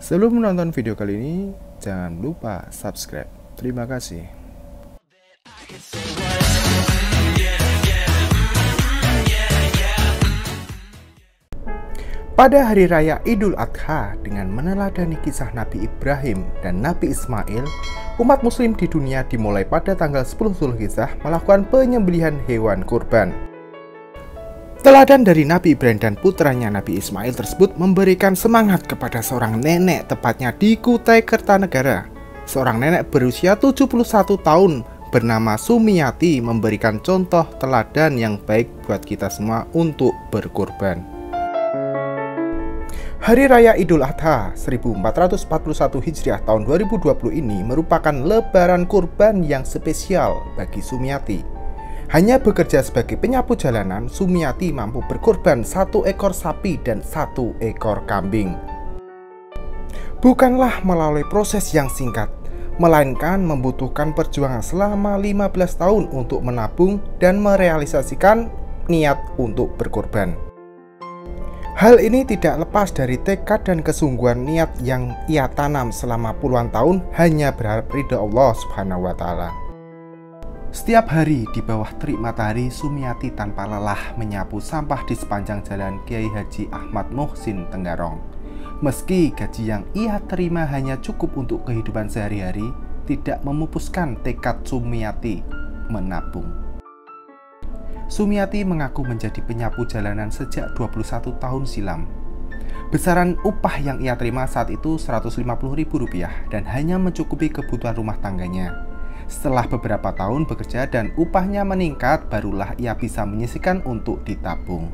Sebelum menonton video kali ini, jangan lupa subscribe. Terima kasih. Pada hari raya Idul Adha, dengan meneladani kisah Nabi Ibrahim dan Nabi Ismail, umat muslim di dunia dimulai pada tanggal 10 Zulhijjah melakukan penyembelihan hewan kurban. Teladan dari Nabi Ibrahim dan putranya Nabi Ismail tersebut memberikan semangat kepada seorang nenek, tepatnya di Kutai Kertanegara. Seorang nenek berusia 71 tahun bernama Sumiati memberikan contoh teladan yang baik buat kita semua untuk berkurban. Hari Raya Idul Adha 1441 Hijriah tahun 2020 ini merupakan lebaran kurban yang spesial bagi Sumiati. Hanya bekerja sebagai penyapu jalanan, Sumiati mampu berkorban 1 ekor sapi dan 1 ekor kambing. Bukanlah melalui proses yang singkat, melainkan membutuhkan perjuangan selama 15 tahun untuk menabung dan merealisasikan niat untuk berkorban. Hal ini tidak lepas dari tekad dan kesungguhan niat yang ia tanam selama puluhan tahun hanya berharap ridha Allah Subhanahu wa Ta'ala. Setiap hari di bawah terik matahari, Sumiati tanpa lelah menyapu sampah di sepanjang jalan Kiai Haji Ahmad Muhsin Tenggarong. Meski gaji yang ia terima hanya cukup untuk kehidupan sehari-hari, tidak memupuskan tekad Sumiati menabung. Sumiati mengaku menjadi penyapu jalanan sejak 21 tahun silam. Besaran upah yang ia terima saat itu Rp150.000 dan hanya mencukupi kebutuhan rumah tangganya. Setelah beberapa tahun bekerja dan upahnya meningkat, barulah ia bisa menyisihkan untuk ditabung.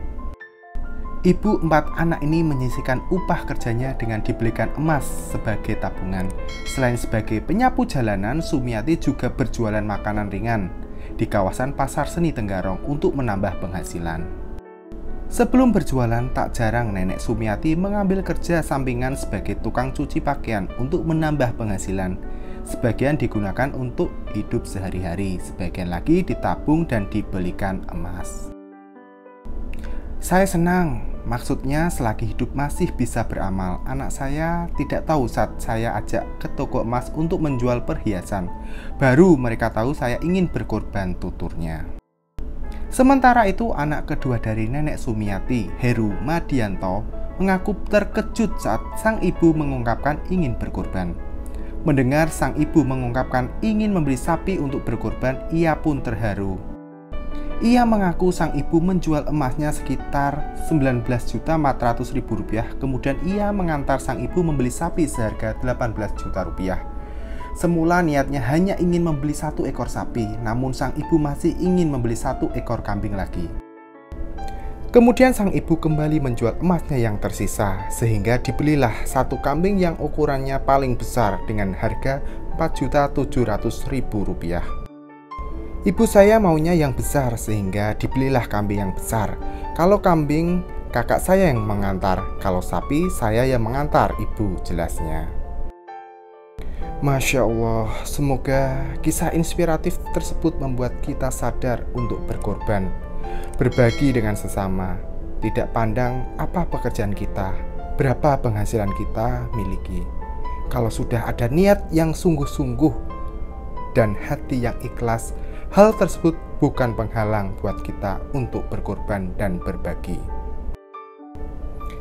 Ibu 4 anak ini menyisihkan upah kerjanya dengan dibelikan emas sebagai tabungan. Selain sebagai penyapu jalanan, Sumiati juga berjualan makanan ringan di kawasan Pasar Seni Tenggarong untuk menambah penghasilan. Sebelum berjualan, tak jarang nenek Sumiati mengambil kerja sampingan sebagai tukang cuci pakaian untuk menambah penghasilan. Sebagian digunakan untuk hidup sehari-hari, sebagian lagi ditabung dan dibelikan emas. Saya senang, maksudnya selagi hidup masih bisa beramal. Anak saya tidak tahu saat saya ajak ke toko emas untuk menjual perhiasan. Baru mereka tahu saya ingin berkorban, tuturnya. Sementara itu, anak kedua dari nenek Sumiati, Heru Madianto, mengaku terkejut saat sang ibu mengungkapkan ingin berkorban. Mendengar sang ibu mengungkapkan ingin membeli sapi untuk berkorban, ia pun terharu. Ia mengaku sang ibu menjual emasnya sekitar Rp19.400.000, kemudian ia mengantar sang ibu membeli sapi seharga Rp18 juta. Semula niatnya hanya ingin membeli 1 ekor sapi, namun sang ibu masih ingin membeli 1 ekor kambing lagi. Kemudian sang ibu kembali menjual emasnya yang tersisa, sehingga dibelilah 1 kambing yang ukurannya paling besar dengan harga Rp4.700.000. Ibu saya maunya yang besar, sehingga dibelilah kambing yang besar. Kalau kambing, kakak saya yang mengantar. Kalau sapi, saya yang mengantar, ibu, jelasnya. Masya Allah, semoga kisah inspiratif tersebut membuat kita sadar untuk berkorban, berbagi dengan sesama, tidak pandang apa pekerjaan kita, berapa penghasilan kita miliki. Kalau sudah ada niat yang sungguh-sungguh dan hati yang ikhlas, hal tersebut bukan penghalang buat kita untuk berkorban dan berbagi.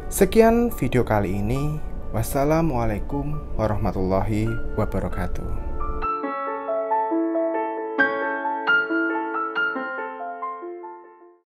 Sekian video kali ini. Wassalamualaikum warahmatullahi wabarakatuh.